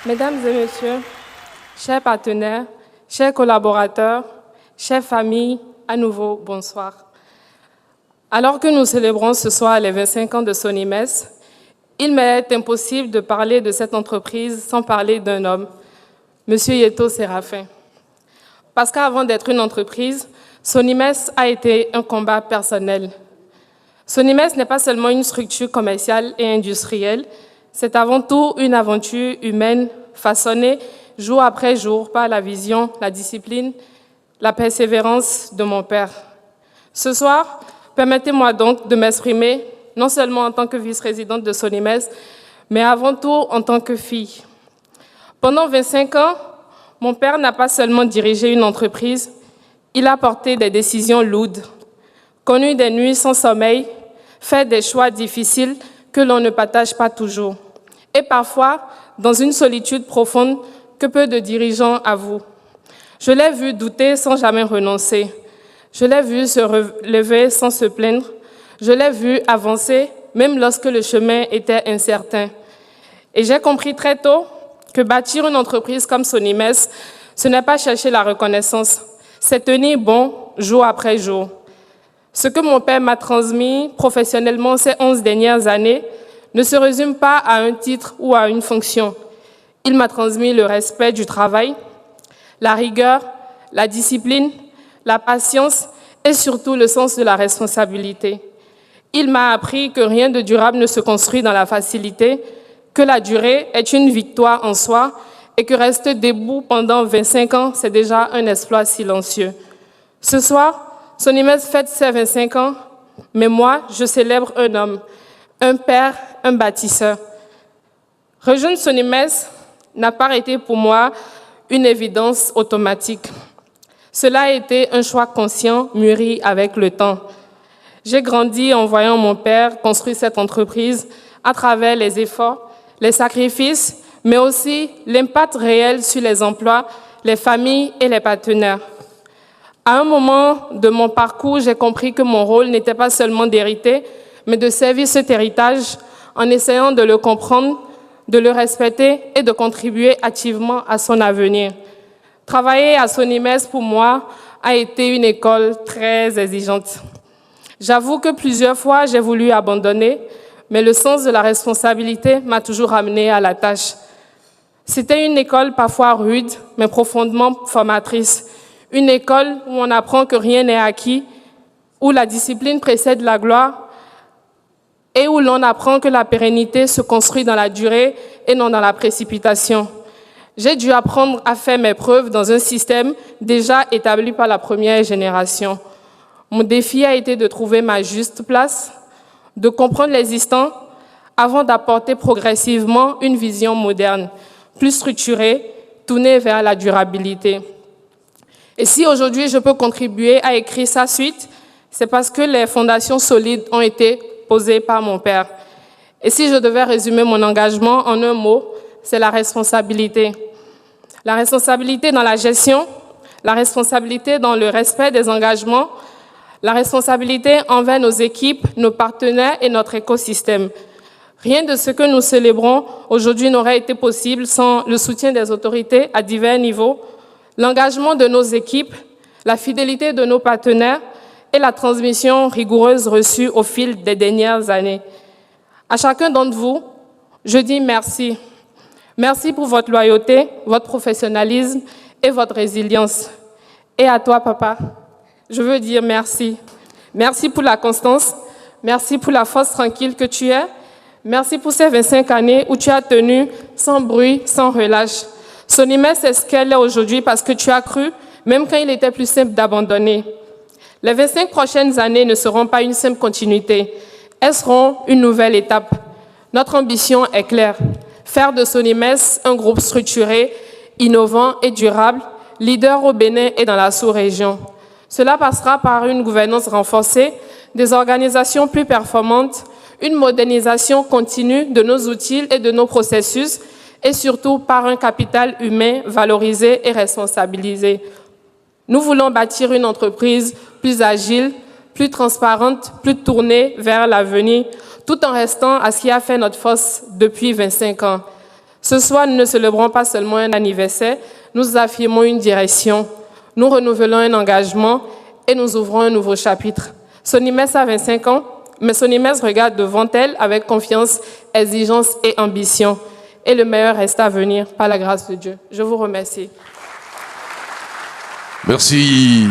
Mesdames et messieurs, chers partenaires, chers collaborateurs, chères familles, à nouveau, bonsoir. Alors que nous célébrons ce soir les 25 ans de Sonimes, il m'est impossible de parler de cette entreprise sans parler d'un homme, M. Yeto Séraphin. Parce qu'avant d'être une entreprise, Sonimes a été un combat personnel. Sonimes n'est pas seulement une structure commerciale et industrielle, c'est avant tout une aventure humaine façonnée jour après jour par la vision, la discipline, la persévérance de mon père. Ce soir, permettez-moi donc de m'exprimer, non seulement en tant que vice-présidente de Sonimes, mais avant tout en tant que fille. Pendant 25 ans, mon père n'a pas seulement dirigé une entreprise, il a porté des décisions lourdes, connu des nuits sans sommeil, fait des choix difficiles que l'on ne partage pas toujours, et parfois dans une solitude profonde que peu de dirigeants avouent. Je l'ai vu douter sans jamais renoncer. Je l'ai vu se relever sans se plaindre. Je l'ai vu avancer même lorsque le chemin était incertain. Et j'ai compris très tôt que bâtir une entreprise comme Sonimes, ce n'est pas chercher la reconnaissance, c'est tenir bon jour après jour. Ce que mon père m'a transmis professionnellement ces 11 dernières années ne se résume pas à un titre ou à une fonction. Il m'a transmis le respect du travail, la rigueur, la discipline, la patience et surtout le sens de la responsabilité. Il m'a appris que rien de durable ne se construit dans la facilité, que la durée est une victoire en soi et que rester debout pendant 25 ans, c'est déjà un exploit silencieux. Ce soir, Sonimes fête ses 25 ans, mais moi, je célèbre un homme, un père, un bâtisseur. Rejoindre Sonimes n'a pas été pour moi une évidence automatique. Cela a été un choix conscient, mûri avec le temps. J'ai grandi en voyant mon père construire cette entreprise à travers les efforts, les sacrifices, mais aussi l'impact réel sur les emplois, les familles et les partenaires. À un moment de mon parcours, j'ai compris que mon rôle n'était pas seulement d'hériter, mais de servir cet héritage en essayant de le comprendre, de le respecter et de contribuer activement à son avenir. Travailler à Sonimes, pour moi, a été une école très exigeante. J'avoue que plusieurs fois, j'ai voulu abandonner, mais le sens de la responsabilité m'a toujours amenée à la tâche. C'était une école parfois rude, mais profondément formatrice. Une école où on apprend que rien n'est acquis, où la discipline précède la gloire et où l'on apprend que la pérennité se construit dans la durée et non dans la précipitation. J'ai dû apprendre à faire mes preuves dans un système déjà établi par la première génération. Mon défi a été de trouver ma juste place, de comprendre l'existant avant d'apporter progressivement une vision moderne, plus structurée, tournée vers la durabilité. Et si aujourd'hui je peux contribuer à écrire sa suite, c'est parce que les fondations solides ont été posées par mon père. Et si je devais résumer mon engagement en un mot, c'est la responsabilité. La responsabilité dans la gestion, la responsabilité dans le respect des engagements, la responsabilité envers nos équipes, nos partenaires et notre écosystème. Rien de ce que nous célébrons aujourd'hui n'aurait été possible sans le soutien des autorités à divers niveaux, l'engagement de nos équipes, la fidélité de nos partenaires et la transmission rigoureuse reçue au fil des dernières années. À chacun d'entre vous, je dis merci. Merci pour votre loyauté, votre professionnalisme et votre résilience. Et à toi, papa, je veux dire merci. Merci pour la constance, merci pour la force tranquille que tu es, merci pour ces 25 années où tu as tenu sans bruit, sans relâche. Sonimes est ce qu'elle est aujourd'hui parce que tu as cru, même quand il était plus simple d'abandonner. Les 25 prochaines années ne seront pas une simple continuité, elles seront une nouvelle étape. Notre ambition est claire, faire de Sonimes un groupe structuré, innovant et durable, leader au Bénin et dans la sous-région. Cela passera par une gouvernance renforcée, des organisations plus performantes, une modernisation continue de nos outils et de nos processus, et surtout par un capital humain valorisé et responsabilisé. Nous voulons bâtir une entreprise plus agile, plus transparente, plus tournée vers l'avenir, tout en restant à ce qui a fait notre force depuis 25 ans. Ce soir, nous ne célébrons pas seulement un anniversaire, nous affirmons une direction, nous renouvelons un engagement et nous ouvrons un nouveau chapitre. Sonimès a 25 ans, mais Sonimès regarde devant elle avec confiance, exigence et ambition. Et le meilleur reste à venir par la grâce de Dieu. Je vous remercie. Merci.